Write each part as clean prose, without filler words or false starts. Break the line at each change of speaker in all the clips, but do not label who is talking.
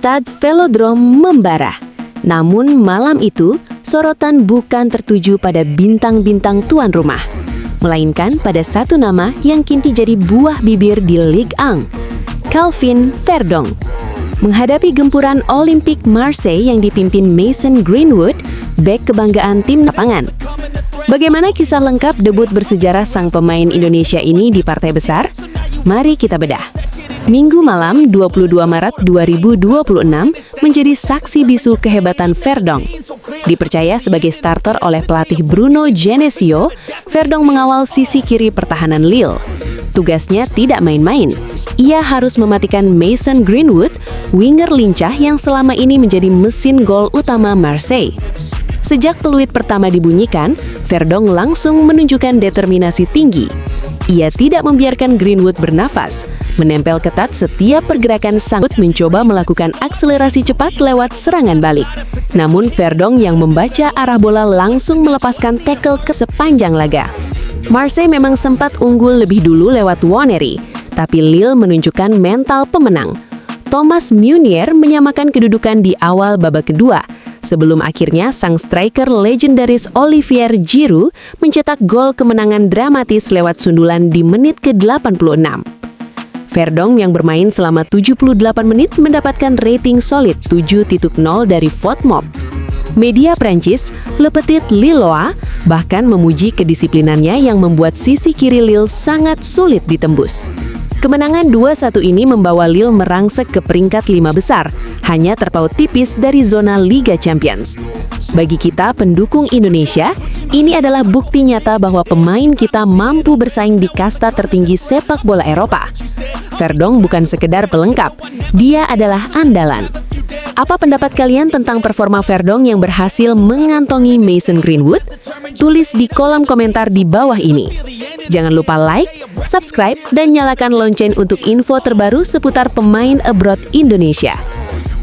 Stade Velodrome membara. Namun malam itu, sorotan bukan tertuju pada bintang-bintang tuan rumah, melainkan pada satu nama yang kini jadi buah bibir di Ligue 1, Calvin Verdong. Menghadapi gempuran Olympique Marseille yang dipimpin Mason Greenwood, bek kebanggaan tim lapangan. Bagaimana kisah lengkap debut bersejarah sang pemain Indonesia ini di partai besar? Mari kita bedah. Minggu malam 22 Maret 2026 menjadi saksi bisu kehebatan Verdong. Dipercaya sebagai starter oleh pelatih Bruno Genesio, Verdong mengawal sisi kiri pertahanan Lille. Tugasnya tidak main-main. Ia harus mematikan Mason Greenwood, winger lincah yang selama ini menjadi mesin gol utama Marseille. Sejak peluit pertama dibunyikan, Verdong langsung menunjukkan determinasi tinggi. Ia tidak membiarkan Greenwood bernafas, menempel ketat setiap pergerakan sangkut mencoba melakukan akselerasi cepat lewat serangan balik. Namun Verdong yang membaca arah bola langsung melepaskan tackle ke sepanjang laga. Marseille memang sempat unggul lebih dulu lewat Waneri, tapi Lille menunjukkan mental pemenang. Thomas Meunier menyamakan kedudukan di awal babak kedua, sebelum akhirnya sang striker legendaris Olivier Giroud mencetak gol kemenangan dramatis lewat sundulan di menit ke-86. Verdong yang bermain selama 78 menit mendapatkan rating solid 7.0 dari FotMob. Media Prancis, Le Petit Lillois, bahkan memuji kedisiplinannya yang membuat sisi kiri Lille sangat sulit ditembus. Kemenangan 2-1 ini membawa Lille merangsek ke peringkat 5 besar, hanya terpaut tipis dari zona Liga Champions. Bagi kita pendukung Indonesia, ini adalah bukti nyata bahwa pemain kita mampu bersaing di kasta tertinggi sepak bola Eropa. Verdong bukan sekedar pelengkap, dia adalah andalan. Apa pendapat kalian tentang performa Verdong yang berhasil mengantongi Mason Greenwood? Tulis di kolom komentar di bawah ini. Jangan lupa like, subscribe, dan nyalakan lonceng untuk info terbaru seputar pemain abroad Indonesia.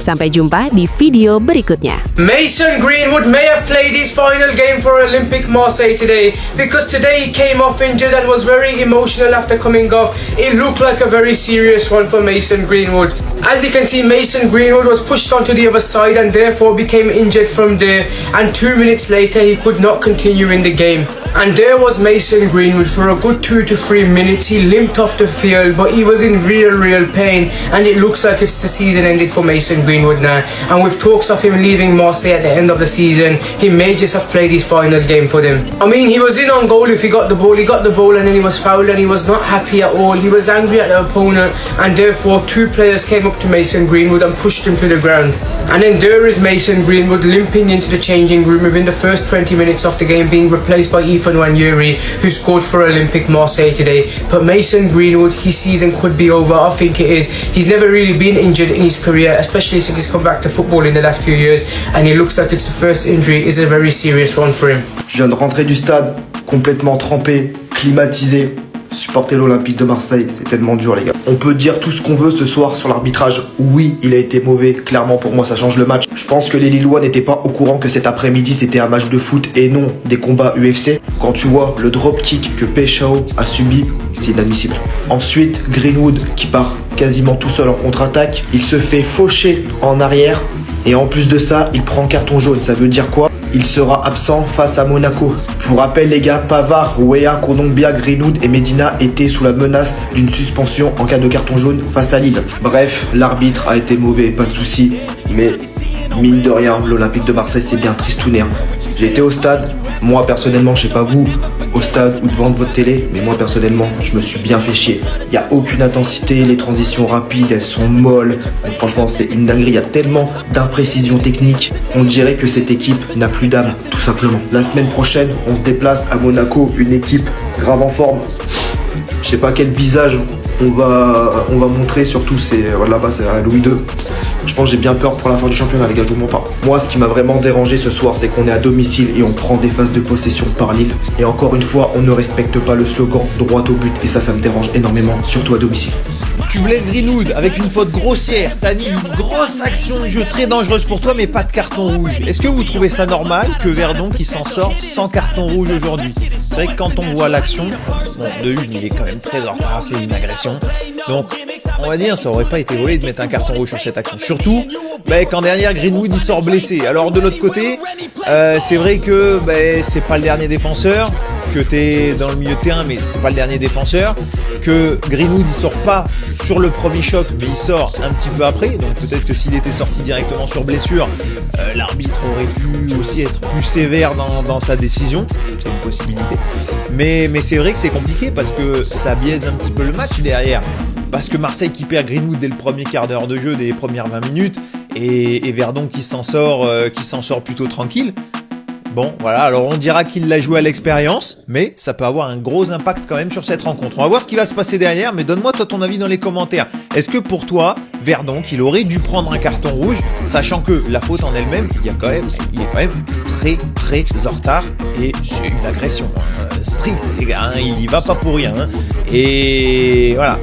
Sampai jumpa di video berikutnya.
Mason Greenwood may have played his final game for Olympique Marseille today, because today he came off injured and was very emotional after coming off. It looked like a very serious one for Mason Greenwood. As you can see, Mason Greenwood was pushed onto the other side and therefore became injured from there, and 2 minutes later he could not continue in the game. And there was Mason Greenwood for a good 2 to 3 minutes. He limped off the field, but he was in real pain, and it looks like it's the season ended for Mason Greenwood now. And with talks of him leaving Marseille at the end of the season, he may just have played his final game for them. I mean, he was in on goal if he got the ball. He got the ball and then he was fouled and he was not happy at all. He was angry at the opponent, and therefore 2 players came up to Mason Greenwood and pushed him to the ground. And then there is Mason Greenwood limping into the changing room within the first 20 minutes of the game, being replaced by Ethan Waneri, who scored for Olympique Marseille today. But Mason Greenwood, his season could be over. I think it is. He's never really been injured in his career, especially since he's come back to football in the last few years, and it looks like it's the first injury is a very serious one for him.
Je viens de rentrer du stade, complètement trempé, climatisé. Supporter l'Olympique de Marseille, c'est tellement dur les gars. On peut dire tout ce qu'on veut ce soir sur l'arbitrage. Oui, il a été mauvais. Clairement pour moi ça change le match. Je pense que les Lillois n'étaient pas au courant que cet après-midi c'était un match de foot et non des combats UFC. Quand tu vois le drop kick que Peshao a subi, c'est inadmissible. Ensuite, Greenwood qui part quasiment tout seul en contre-attaque. Il se fait faucher en arrière. Et en plus de ça, il prend carton jaune. Ça veut dire quoi? Il sera absent face à Monaco. Pour rappel les gars, Pavard, Weah, Kondogbia, Greenwood et Medina étaient sous la menace d'une suspension en cas de carton jaune face à Lille. Bref, l'arbitre a été mauvais, pas de souci. Mais mine de rien, l'Olympique de Marseille c'est bien tristouné. J'ai été au stade, moi personnellement, je sais pas vous, au stade ou devant votre télé, mais moi personnellement, je me suis bien fait chier. Il n'y a aucune intensité, les transitions rapides, elles sont molles. Donc, franchement, c'est une dinguerie, il y a tellement d'imprécisions techniques. On dirait que cette équipe n'a plus d'âme, tout simplement. La semaine prochaine, on se déplace à Monaco, une équipe grave en forme. Je sais pas quel visage on va montrer, surtout c'est là-bas c'est à Louis II. Je pense que j'ai bien peur pour la fin du championnat les gars, je vous mens pas. Moi ce qui m'a vraiment dérangé ce soir c'est qu'on est à domicile et on prend des phases de possession par Lille. Et encore une fois on ne respecte pas le slogan droit au but et ça me dérange énormément, surtout à domicile.
Tu blesses Greenwood avec une faute grossière, t'as dit une grosse action de jeu très dangereuse pour toi mais pas de carton rouge. Est-ce que vous trouvez ça normal que Verdon qui s'en sort sans carton rouge aujourd'hui? C'est vrai que quand on voit l'action, bon, de une il est quand même très en retard, c'est une agression action. Donc, on va dire, ça aurait pas été volé de mettre un carton rouge sur cette action. Surtout, quand derrière Greenwood il sort blessé. Alors de l'autre côté, c'est vrai que c'est pas le dernier défenseur, que t'es dans le milieu de terrain, mais c'est pas le dernier défenseur, que Greenwood il sort pas sur le premier choc, mais il sort un petit peu après. Donc peut-être que s'il était sorti directement sur blessure, l'arbitre aurait pu aussi être plus sévère dans sa décision. C'est une possibilité. Mais c'est vrai que c'est compliqué parce que ça biaise un petit peu le match derrière. Parce que Marseille qui perd Greenwood dès le premier quart d'heure de jeu, dès les premières 20 minutes, et Verdon qui s'en sort plutôt tranquille. Bon, voilà, alors on dira qu'il l'a joué à l'expérience, mais ça peut avoir un gros impact quand même sur cette rencontre. On va voir ce qui va se passer derrière, mais donne-moi toi ton avis dans les commentaires. Est-ce que pour toi, Verdon, qu'il aurait dû prendre un carton rouge, sachant que la faute en elle-même, il est quand même très très en retard, et c'est une agression stricte, les gars, il y va pas pour rien. Et voilà,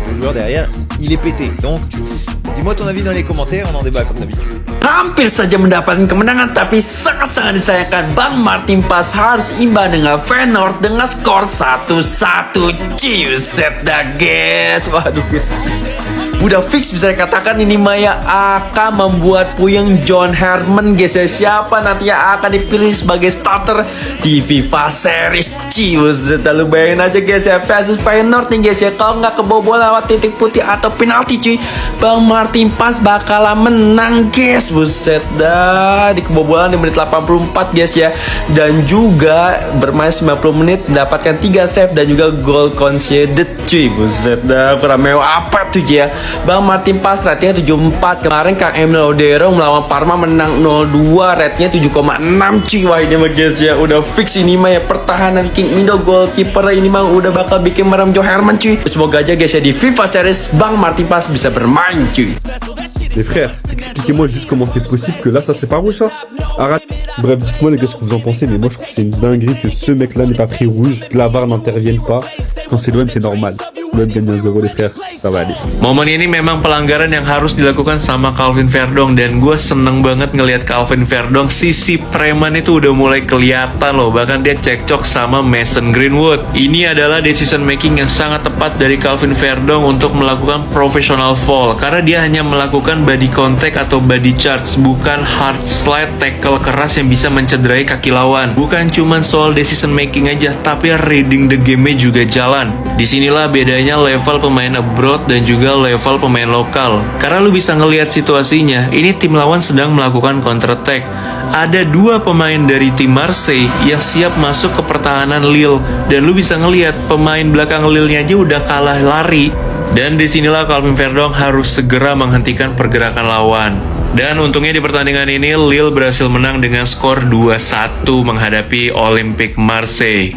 le joueur derrière, il est pété. Donc, dis-moi ton avis dans les commentaires, on en débat comme d'habitude.
Hampir saja mendapatkan kemenangan, tapi sangat-sangat disayangkan Bang Martin Pas harus imbang dengan Feyenoord dengan skor 1-1. Ciuset dah guys. Waduh guys, udah fix bisa dikatakan ini Maya akan membuat puyeng John Herman guys ya. Siapa nanti yang akan dipilih sebagai starter di FIFA Series. Ciuset, lu bayangin aja guys ya, versus Feyenoord nih guys ya. Kalau nggak kebobolan lewat titik putih atau penalti cuy, Bang Martin Pas bakalan menang guys. Buset dah, di kebobolan di menit 84 guys ya. Dan juga bermain 90 menit mendapatkan 3 save dan juga goal conceded cuy. Buset dah, kurang mewah apa tuh ya. Bang Martin Pas ratingnya 74. Kemarin Kang Emil Odero melawan Parma menang 0-2, ratingnya 7,6 cuy. Wah ini mah guys ya, udah fix ini mah ya, pertahanan King Indo, goalkeeper ini mah udah bakal bikin merem Joe Herman cuy. Semoga aja guys ya di FIFA Series Bang Martin Pas bisa bermain cuy.
Les frères, expliquez-moi juste comment c'est possible que là ça c'est pas rouge ça. Bref, dites-moi les gars ce que vous en pensez, mais moi je trouve que c'est une dinguerie que ce mec là n'ait pas pris rouge, que la VAR n'intervienne pas. Quand c'est l'OM c'est normal. L'OM gagne 1-0 les frères, ça va aller.
Momen ini memang pelanggaran yang harus dilakukan sama Calvin Verdong, dan gue seneng banget ngelihat Calvin Verdong, sisi preman itu udah mulai kelihatan loh, bahkan dia cekcok sama Mason Greenwood. Ini adalah decision making yang sangat tepat dari Calvin Verdong untuk melakukan professional foul, karena dia hanya melakukan body contact atau body charge, bukan hard slide tackle keras yang bisa mencederai kaki lawan. Bukan cuman soal decision making aja, tapi reading the game-nya juga jalan. Disinilah bedanya level pemain abroad dan juga level pemain lokal. Karena lu bisa ngelihat situasinya, ini tim lawan sedang melakukan counter attack. Ada 2 pemain dari tim Marseille yang siap masuk ke pertahanan Lille, dan lu bisa ngelihat pemain belakang Lille-nya aja udah kalah lari. Dan disinilah Calvin Verdong harus segera menghentikan pergerakan lawan. Dan untungnya di pertandingan ini Lille berhasil menang dengan skor 2-1 menghadapi Olympique Marseille.